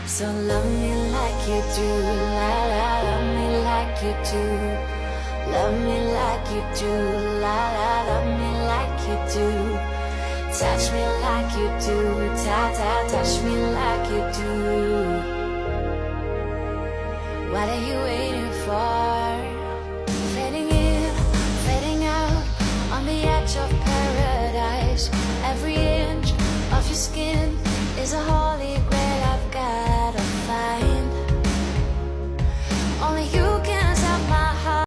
So love me like you do, la la, love me like you do. Love me like you do, la la, love me like you do. Touch me like you do, ta ta, touch me like you do. What are you waiting for?